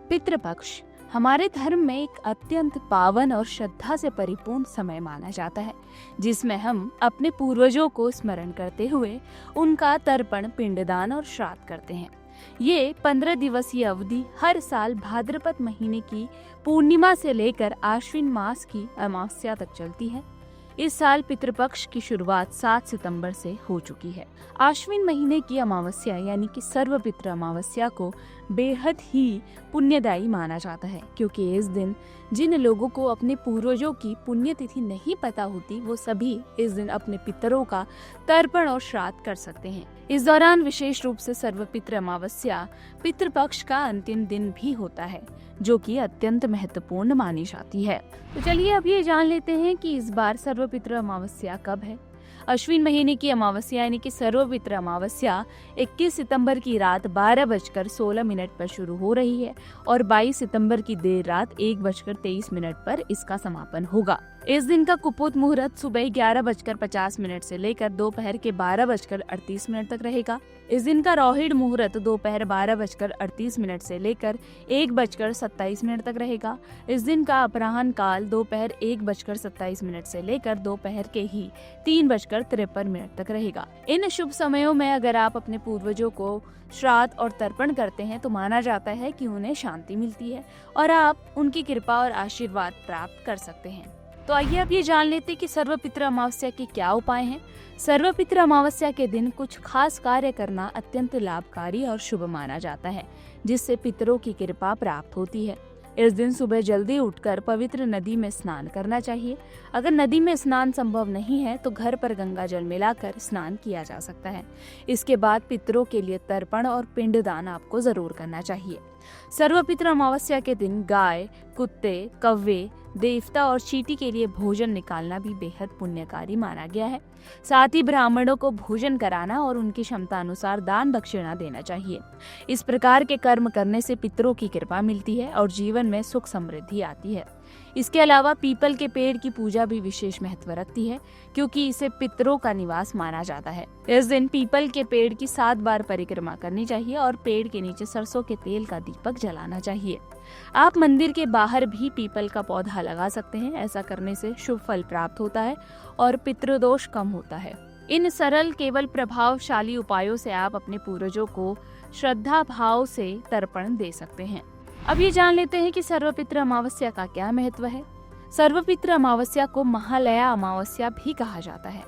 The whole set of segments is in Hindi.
पितृपक्ष हमारे धर्म में एक अत्यंत पावन और श्रद्धा से परिपूर्ण समय माना जाता है, जिसमें हम अपने पूर्वजों को स्मरण करते हुए उनका तर्पण, पिंडदान और श्राद्ध करते हैं। ये 15 दिवसीय अवधि हर साल भाद्रपद महीने की पूर्णिमा से लेकर आश्विन मास की अमावस्या तक चलती है। इस साल पितृपक्ष की शुरुआत 7 सितंबर से हो चुकी है। आश्विन महीने की अमावस्या यानी कि सर्वपितृ अमावस्या को बेहद ही पुण्यदायी माना जाता है, क्योंकि इस दिन जिन लोगों को अपने पूर्वजों की पुण्यतिथि नहीं पता होती, वो सभी इस दिन अपने पितरों का तर्पण और श्राद्ध कर सकते हैं। इस दौरान विशेष रूप से सर्वपितृ अमावस्या पितृपक्ष का अंतिम दिन भी होता है, जो कि अत्यंत महत्वपूर्ण मानी जाती है। तो चलिए अब ये जान लेते हैं कि इस बार सर्वपितृ अमावस्या कब है। अश्विन महीने की अमावस्या यानी कि सर्वपितृ अमावस्या 21 सितंबर की रात 12:16 पर शुरू हो रही है और 22 सितंबर की देर रात 1:23 पर इसका समापन होगा। इस दिन का कुपोत मुहूर्त सुबह 11:50 से लेकर दोपहर के 12:38 तक रहेगा। इस दिन का रोहिणी मुहूर्त दोपहर 12:38 से लेकर 1:27 तक रहेगा। इस दिन का अपराह्न काल दोपहर 1:27 से लेकर दोपहर के ही 3:53 तक रहेगा। इन शुभ समयों में अगर आप अपने पूर्वजों को श्राद्ध और तर्पण करते हैं तो माना जाता है कि उन्हें शांति मिलती है और आप उनकी कृपा और आशीर्वाद प्राप्त कर सकते हैं। तो आइए अब ये जान लेते हैं कि सर्वपितृ अमावस्या के क्या उपाय हैं। सर्वपितृ अमावस्या के दिन कुछ खास कार्य करना अत्यंत लाभकारी और शुभ माना जाता है, जिससे पितरों की कृपा प्राप्त होती है। इस दिन सुबह जल्दी उठकर पवित्र नदी में स्नान करना चाहिए। अगर नदी में स्नान संभव नहीं है तो घर पर गंगा जल मिलाकर स्नान किया जा सकता है। इसके बाद पितरों के लिए तर्पण और पिंडदान आपको जरूर करना चाहिए। सर्वपितृ अमावस्या के दिन गाय, कुत्ते, कौवे, देवता और चींटी के लिए भोजन निकालना भी बेहद पुण्यकारी माना गया है। साथ ही ब्राह्मणों को भोजन कराना और उनकी क्षमता अनुसार दान दक्षिणा देना चाहिए। इस प्रकार के कर्म करने से पितरों की कृपा मिलती है और जीवन में सुख समृद्धि आती है। इसके अलावा पीपल के पेड़ की पूजा भी विशेष महत्व रखती है, क्योंकि इसे पितरों का निवास माना जाता है। इस दिन पीपल के पेड़ की 7 बार परिक्रमा करनी चाहिए और पेड़ के नीचे सरसों के तेल का दीपक जलाना चाहिए। आप मंदिर के बाहर भी पीपल का पौधा लगा सकते हैं। ऐसा करने से शुभ फल प्राप्त होता है और पितृदोष कम होता है। इन सरल केवल प्रभावशाली उपायों से आप अपने पूर्वजों को श्रद्धा भाव से तर्पण दे सकते हैं। अब ये जान लेते हैं कि सर्वपितृ अमावस्या का क्या महत्व है। सर्वपितृ अमावस्या को महालया अमावस्या भी कहा जाता है।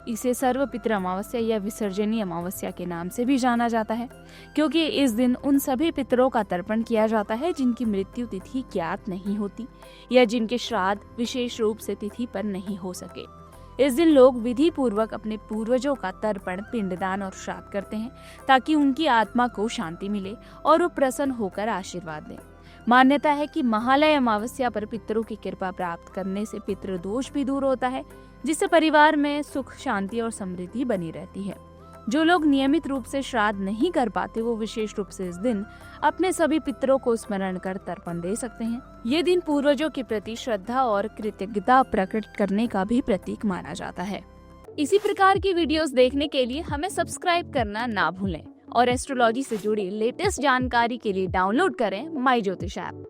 इसे सर्वपितृ अमावस्या या विसर्जनीय अमावस्या के नाम से भी जाना जाता है, क्योंकि इस दिन उन सभी पितरों का तर्पण किया जाता है जिनकी मृत्यु तिथि ज्ञात नहीं होती या जिनके श्राद्ध विशेष रूप से तिथि पर नहीं हो सके। इस दिन लोग विधि पूर्वक अपने पूर्वजों का तर्पण, पिंडदान और श्राद्ध करते हैं, ताकि उनकी आत्मा को शांति मिले और वो प्रसन्न होकर आशीर्वाद दें। मान्यता है कि महालय अमावस्या पर पितरों की कृपा प्राप्त करने से पितृदोष भी दूर होता है, जिससे परिवार में सुख, शांति और समृद्धि बनी रहती है। जो लोग नियमित रूप से श्राद्ध नहीं कर पाते, वो विशेष रूप से इस दिन अपने सभी पितरों को स्मरण कर तर्पण दे सकते हैं। ये दिन पूर्वजों के प्रति श्रद्धा और कृतज्ञता प्रकट करने का भी प्रतीक माना जाता है। इसी प्रकार की वीडियोस देखने के लिए हमें सब्सक्राइब करना ना भूलें और एस्ट्रोलॉजी से जुड़ी लेटेस्ट जानकारी के लिए डाउनलोड करें माई ज्योतिष ऐप।